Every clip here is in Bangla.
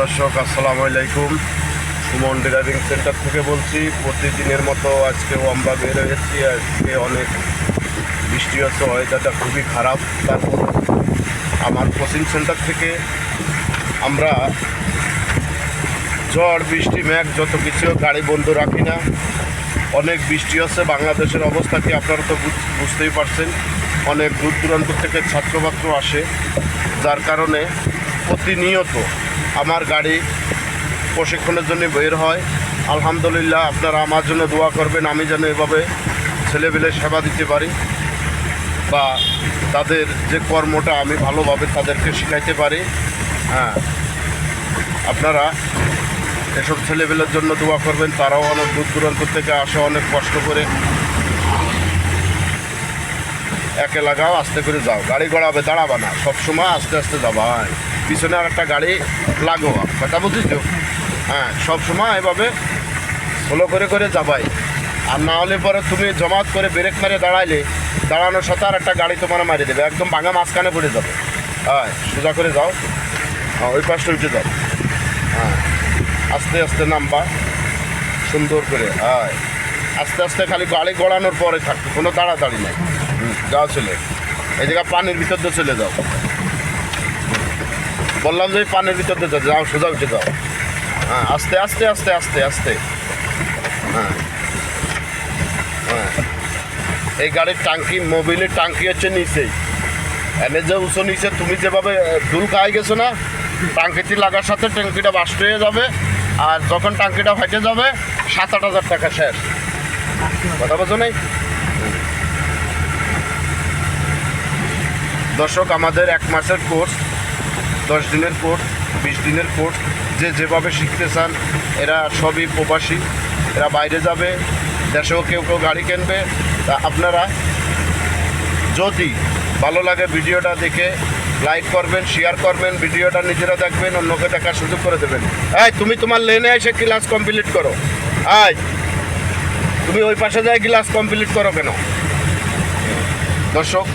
দর্শক আসসালামু আলাইকুম। সুমন ড্রাইভিং সেন্টার থেকে বলছি। প্রতিদিনের মতো আজকেও আমরা বের হয়েছি। আজকে অনেক বৃষ্টি হচ্ছে, ওয়েদারটা খুবই খারাপ। তারপর আমার কোচিং সেন্টার থেকে আমরা ঝড় বৃষ্টি মেঘ যত কিছু গাড়ি বন্ধ রাখি না। অনেক বৃষ্টি হচ্ছে, বাংলাদেশের অবস্থা কি আপনারা তো বুঝতেই পারছেন। অনেক দূর দূরান্ত থেকে ছাত্রছাত্র আসে, যার কারণে প্রতিনিয়ত আমার গাড়ি প্রশিক্ষণের জন্য বের হয়। আলহামদুলিল্লাহ, আপনারা আমার জন্য দোয়া করবেন, আমি যেন এভাবে ছেলেবেলের সেবা দিতে পারি বা তাদের যে কর্মটা আমি ভালোভাবে তাদেরকে শেখাইতে পারি। হ্যাঁ, আপনারা এসব ছেলেবেলের জন্য দোয়া করবেন। তারাও অনেক দূর দূরান্ত থেকে আসে, অনেক কষ্ট করে। একে লাগাও, আস্তে করে যাও, গাড়ি গড়াবে, দাঁড়াবা না, সবসময় আস্তে আস্তে যাবা। হ্যাঁ, পিছনে আর একটা গাড়ি লাগো, কথা বুঝিস তো। হ্যাঁ, সবসময় এভাবে ফলো করে করে যাবাই। আর না হলে পরে তুমি জমাত করে ব্রেক মেরে দাঁড়াইলে দাঁড়ানোর সাথে আর একটা গাড়ি তোমার মারিয়ে দেবে, একদম ভাঙা মাঝখানে পড়ে যাবে। হ্যাঁ, সোজা করে যাও, ওই পাশটা উঠে যাও। হ্যাঁ, আস্তে আস্তে নামবা সুন্দর করে। হ্যাঁ, আস্তে আস্তে খালি গাড়ি গড়ানোর পরে থাকবে, কোনো তাড়াতাড়ি নাই। যাও চলে, এই জায়গা পানির ভিতর দিয়ে চলে যাও। বললাম যে পানির ভিতর দিয়ে যাও, সোজা উঠে যাও। হ্যাঁ, আস্তে আস্তে আস্তে আস্তে আস্তে। হ্যাঁ হ্যাঁ, এই গাড়ির টাঙ্কি, মোবিলের টাঙ্কি হচ্ছে নিচেই। এনে যে উঁচু নিচে তুমি যেভাবে দুল খাই গেছো না, টাঙ্কিটি লাগার সাথে ট্যাঙ্কিটা বাস্ট হয়ে যাবে। আর যখন টাঙ্কিটা ফেটে যাবে 7-8 হাজার টাকা শেষ। কথা বোঝো নেই দর্শক? আমাদের 1 মাসের কোর্স, 10 দিনের কোর্স, 20 দিনের কোর্স। যে যেভাবে শিখতে চান, এরা সবই প্রবাসী, এরা বাইরে যাবে, দেশেও কেউ কেউ গাড়ি কিনবে। তা আপনারা যদি ভালো লাগে ভিডিওটা দেখে লাইক করবেন, শেয়ার করবেন, ভিডিওটা নিজেরা দেখবেন, অন্যকে দেখার সুযোগ করে দেবেন। এই তুমি তোমার লেনে এসে ক্লাস কমপ্লিট করো। এই তুমি ওই পাশে যাই ক্লাস কমপ্লিট করো কেন? দর্শক,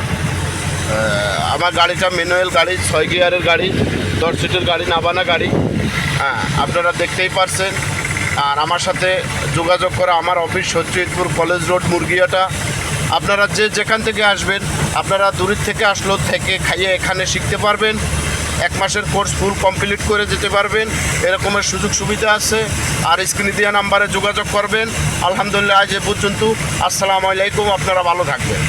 আমার গাড়িটা ম্যানুয়াল গাড়ি, 6 গিয়ারের গাড়ি, 10 সিটের গাড়ি, নাবানা গাড়ি। হ্যাঁ, আপনারা দেখতেই পারছেন। আর আমার সাথে যোগাযোগ করা আমার অফিস সচিদপুর কলেজ রোড, মুরগিয়াটা। আপনারা যে যেখান থেকে আসবেন, আপনারা দূরের থেকে আসলেও থেকে খাইয়ে এখানে শিখতে পারবেন। 1 মাসের কোর্স ফুল কমপ্লিট করে যেতে পারবেন, এরকমের সুযোগ সুবিধা আছে। আর স্ক্রিনে দেওয়া নাম্বারে যোগাযোগ করবেন। আলহামদুলিল্লাহ, আজ এ পর্যন্ত। আসসালামু আলাইকুম, আপনারা ভালো থাকবেন।